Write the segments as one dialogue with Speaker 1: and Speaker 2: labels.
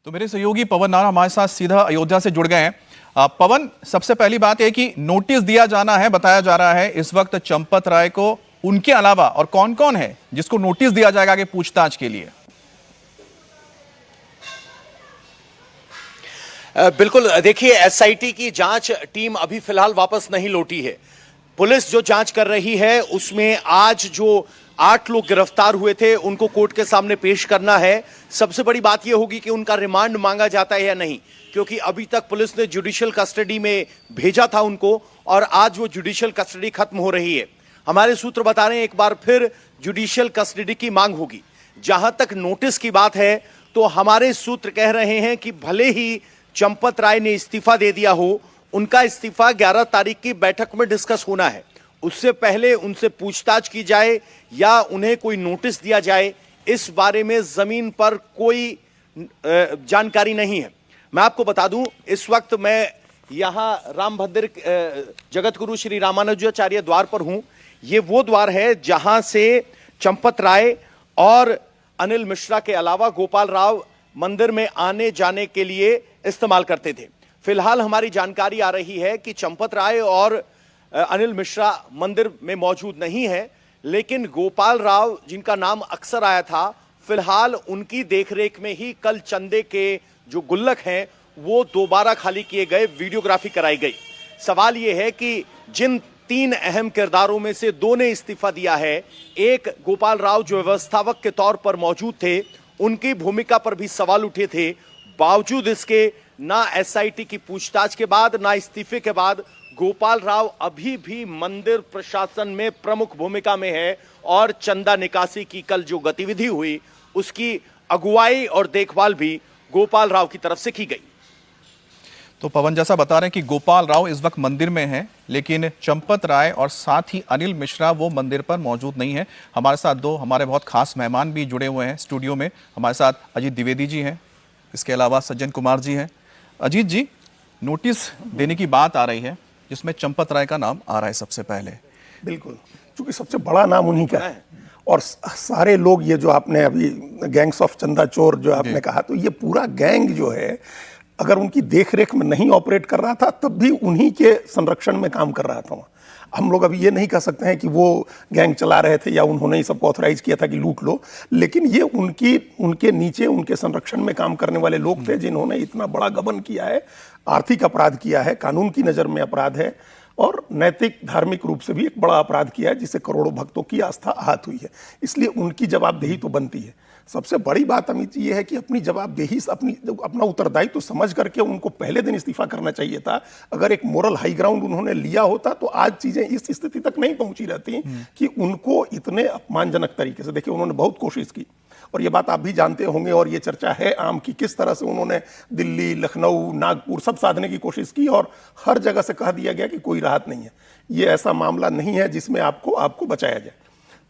Speaker 1: तो मेरे सहयोगी पवन नारा हमारे साथ सीधा अयोध्या से जुड़ गए हैं। पवन, सबसे पहली बात है कि नोटिस दिया जाना है, बताया जा रहा है इस वक्त चंपत राय को, उनके अलावा और कौन कौन है जिसको नोटिस दिया जाएगा आगे पूछताछ के लिए?
Speaker 2: बिल्कुल, देखिए एसआईटी की जांच टीम अभी फिलहाल वापस नहीं लौटी है। पुलिस जो जांच कर रही है उसमें आज जो 8 लोग गिरफ्तार हुए थे उनको कोर्ट के सामने पेश करना है। सबसे बड़ी बात यह होगी कि उनका रिमांड मांगा जाता है या नहीं, क्योंकि अभी तक पुलिस ने जुडिशियल कस्टडी में भेजा था उनको और आज वो जुडिशियल कस्टडी खत्म हो रही है। हमारे सूत्र बता रहे हैं एक बार फिर जुडिशियल कस्टडी की मांग होगी। जहां तक नोटिस की बात है तो हमारे सूत्र कह रहे हैं कि भले ही चंपत राय ने इस्तीफा दे दिया हो, उनका इस्तीफा 11 तारीख की बैठक में डिस्कस होना है। उससे पहले उनसे पूछताछ की जाए या उन्हें कोई नोटिस दिया जाए, इस बारे में जमीन पर कोई जानकारी नहीं है। मैं आपको बता दूं, इस वक्त मैं यहां रामभद्र जगतगुरु श्री रामानुजाचार्य द्वार पर हूं। ये वो द्वार है जहां से चंपत राय और अनिल मिश्रा के अलावा गोपाल राव मंदिर में आने जाने के लिए इस्तेमाल करते थे। फिलहाल हमारी जानकारी आ रही है कि चंपत राय और अनिल मिश्रा मंदिर में मौजूद नहीं है, लेकिन गोपाल राव जिनका नाम अक्सर आया था, फिलहाल उनकी देखरेख में ही कल चंदे के जो गुल्लक हैं वो दोबारा खाली किए गए, वीडियोग्राफी कराई गई। सवाल यह है कि जिन 3 अहम किरदारों में से 2 ने इस्तीफा दिया है, एक गोपाल राव जो व्यवस्थापक के तौर पर मौजूद थे, उनकी भूमिका पर भी सवाल उठे थे। बावजूद इसके ना एसआईटी की पूछताछ के बाद ना इस्तीफे के बाद गोपाल राव अभी भी मंदिर प्रशासन में प्रमुख भूमिका में है और चंदा निकासी की कल जो गतिविधि हुई उसकी अगुवाई और देखभाल भी गोपाल राव की तरफ से की गई।
Speaker 1: तो पवन, जैसा बता रहे हैं कि गोपाल राव इस वक्त मंदिर में हैं, लेकिन चंपत राय और साथ ही अनिल मिश्रा वो मंदिर पर मौजूद नहीं है। हमारे साथ 2 हमारे बहुत खास मेहमान भी जुड़े हुए हैं स्टूडियो में। हमारे साथ अजीत द्विवेदी जी हैं, इसके अलावा सज्जन कुमार जी हैं। अजीत जी, नोटिस देने की बात आ रही है जिसमें चंपत राय का नाम आ रहा है सबसे पहले।
Speaker 3: बिल्कुल, क्योंकि सबसे बड़ा नाम उन्हीं का है और सारे लोग, ये जो आपने अभी गैंग्स ऑफ चंदा चोर जो आपने कहा, तो ये पूरा गैंग जो है अगर उनकी देखरेख में नहीं ऑपरेट कर रहा था तब भी उन्हीं के संरक्षण में काम कर रहा था। हम लोग अभी ये नहीं कह सकते हैं कि वो गैंग चला रहे थे या उन्होंने ही सबको ऑथराइज किया था कि लूट लो, लेकिन ये उनके नीचे उनके संरक्षण में काम करने वाले लोग थे जिन्होंने इतना बड़ा गबन किया है, आर्थिक अपराध किया है, कानून की नज़र में अपराध है और नैतिक धार्मिक रूप से भी एक बड़ा अपराध किया है जिससे करोड़ों भक्तों की आस्था आहत हुई है। इसलिए उनकी जवाबदेही तो बनती है। सबसे बड़ी बात अमित जी ये है कि अपनी जवाबदेही, अपना उत्तरदायित्व तो समझ करके उनको पहले दिन इस्तीफा करना चाहिए था। अगर एक मोरल हाई ग्राउंड उन्होंने लिया होता तो आज चीजें इस स्थिति तक नहीं पहुंची रहती कि उनको इतने अपमानजनक तरीके से, देखिए उन्होंने बहुत कोशिश की और ये बात आप भी जानते होंगे और ये चर्चा है आम की, किस तरह से उन्होंने दिल्ली, लखनऊ, नागपुर सब साधने की कोशिश की और हर जगह से कह दिया गया कि कोई राहत नहीं है, ये ऐसा मामला नहीं है जिसमें आपको बचाया जाए।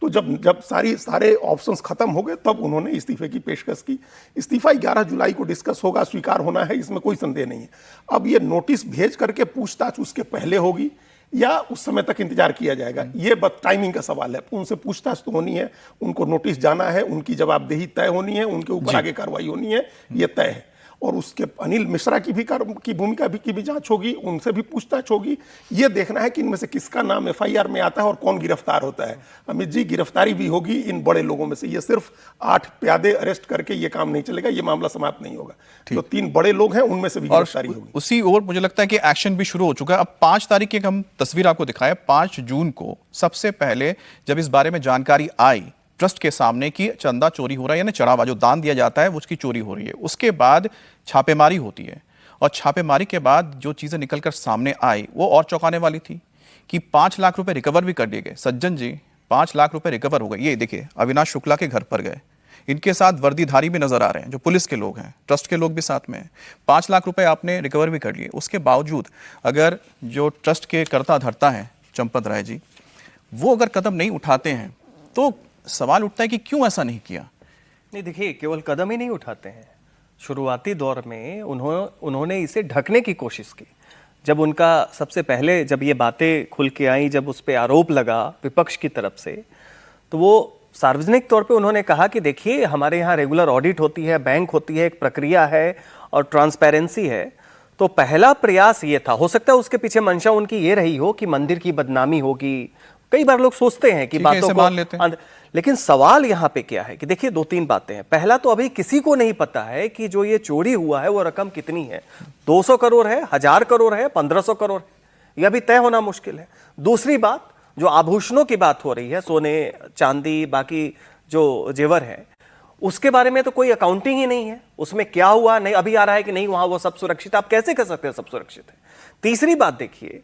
Speaker 3: तो जब सारे ऑप्शंस खत्म हो गए तब उन्होंने इस्तीफे की पेशकश की। इस्तीफा 11 जुलाई को डिस्कस होगा, स्वीकार होना है, इसमें कोई संदेह नहीं है। अब ये नोटिस भेज करके पूछताछ उसके पहले होगी या उस समय तक इंतजार किया जाएगा, ये बस टाइमिंग का सवाल है। उनसे पूछताछ तो होनी है, उनको नोटिस जाना है, उनकी जवाबदेही तय होनी है, उनके ऊपर आगे कार्रवाई होनी है, ये तय है। और उसके अनिल मिश्रा की भूमिका की भी जांच होगी, उनसे भी पूछताछ होगी। ये देखना है कि इनमें से किसका नाम एफआईआर में आता है और कौन गिरफ्तार होता है। अमित जी, गिरफ्तारी भी होगी इन बड़े लोगों में से। ये सिर्फ 8 प्यादे अरेस्ट करके ये काम नहीं चलेगा, ये मामला समाप्त नहीं होगा। जो 3 बड़े लोग हैं उनमें से भी गिरफ्तारी होगी।
Speaker 1: उसी ओर मुझे लगता है कि एक्शन भी शुरू हो चुका है। अब 5 तारीख की हम तस्वीर आपको दिखाएं। 5 जून को सबसे पहले जब इस बारे में जानकारी आई ट्रस्ट के सामने कि चंदा चोरी हो रहा है, यानी चढ़ावा जो दान दिया जाता है उसकी चोरी हो रही है, उसके बाद छापेमारी होती है और छापेमारी के बाद जो चीजें निकलकर सामने आई वो और चौंकाने वाली थी कि 5 लाख रुपए रिकवर भी कर लिए गए। सज्जन जी, 5 लाख रुपए रिकवर हो गए। ये देखिए, अविनाश शुक्ला के घर पर गए, इनके साथ वर्दीधारी भी नजर आ रहे हैं जो पुलिस के लोग हैं, ट्रस्ट के लोग भी साथ में हैं। 5 लाख रुपए आपने रिकवर भी कर लिए। उसके बावजूद अगर जो ट्रस्ट के कर्ता धर्ता हैं चंपत राय जी, वो अगर कदम नहीं उठाते हैं तो सवाल उठता है कि क्यों ऐसा नहीं किया।
Speaker 4: नहीं, देखिए, केवल कदम ही नहीं उठाते हैं। शुरुआती दौर में उन्होंने इसे ढकने की कोशिश की। जब उनका सबसे पहले जब ये बातें खुल के आई, जब उस पर आरोप लगा विपक्ष की तरफ से, तो वो सार्वजनिक तौर पे उन्होंने कहा कि देखिए हमारे यहाँ रेगुलर ऑडिट होती है, बैंक होती है, एक प्रक्रिया है और ट्रांसपेरेंसी है। तो पहला प्रयास ये था, हो सकता है उसके पीछे मंशा उनकी ये रही हो कि मंदिर की बदनामी होगी। कई बार लोग सोचते हैं कि
Speaker 1: ठीक है,
Speaker 4: बातों
Speaker 1: इसे
Speaker 4: को
Speaker 1: मान लेते हैं।
Speaker 4: लेकिन सवाल यहाँ पे क्या है कि देखिए 2-3 बातें हैं। पहला तो अभी किसी को नहीं पता है कि जो ये चोरी हुआ है वो रकम कितनी है, 200 करोड़ है, 1000 करोड़ है, 1500 करोड़ है, यह भी तय होना मुश्किल है। दूसरी बात, जो आभूषणों की बात हो रही है, सोने चांदी बाकी जो जेवर है, उसके बारे में तो कोई अकाउंटिंग ही नहीं है। उसमें क्या हुआ नहीं, अभी आ रहा है कि नहीं वहां वो सब सुरक्षित। आप कैसे कह सकते हैं सब सुरक्षित है? तीसरी बात देखिए,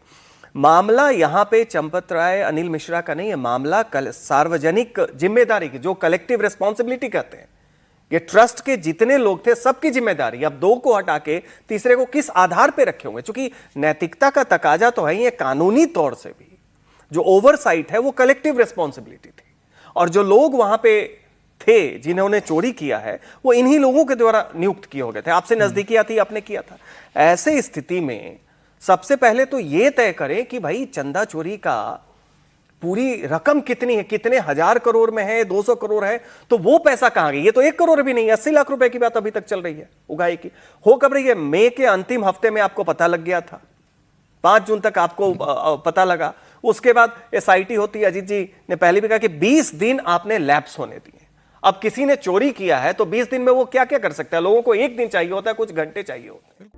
Speaker 4: मामला यहां पे चंपत राय अनिल मिश्रा का नहीं है, मामला सार्वजनिक जिम्मेदारी की, जो कलेक्टिव रिस्पॉन्सिबिलिटी कहते हैं। ये ट्रस्ट के जितने लोग थे सबकी जिम्मेदारी। अब 2 को हटा के तीसरे को किस आधार पे रखे होंगे? क्योंकि नैतिकता का तकाजा तो है ही, कानूनी तौर से भी जो ओवरसाइट है वो कलेक्टिव रिस्पॉन्सिबिलिटी थी। और जो लोग वहां पे थे जिन्होंने चोरी किया है वो इन्हीं लोगों के द्वारा नियुक्त किए हो गए थे। आपसे नजदीकी थी, आपने किया था। ऐसे स्थिति में सबसे पहले तो ये तय करें कि भाई चंदा चोरी का पूरी रकम कितनी है, कितने 1000 करोड़ में है, 200 करोड़ है, तो वो पैसा कहां गया? ये तो 1 करोड़ भी नहीं है, 80 लाख रुपए की बात अभी तक चल रही है उगाही की। हो कब रही है? मई के अंतिम हफ्ते में आपको पता लग गया था, 5 जून तक आपको पता लगा। उसके बाद एसआईटी होती है। अजीत जी ने पहले भी कहा कि 20 दिन आपने लैप्स होने दिए। अब किसी ने चोरी किया है तो 20 दिन में वो क्या क्या कर सकता है? लोगों को 1 दिन चाहिए होता है, कुछ घंटे चाहिए होते हैं।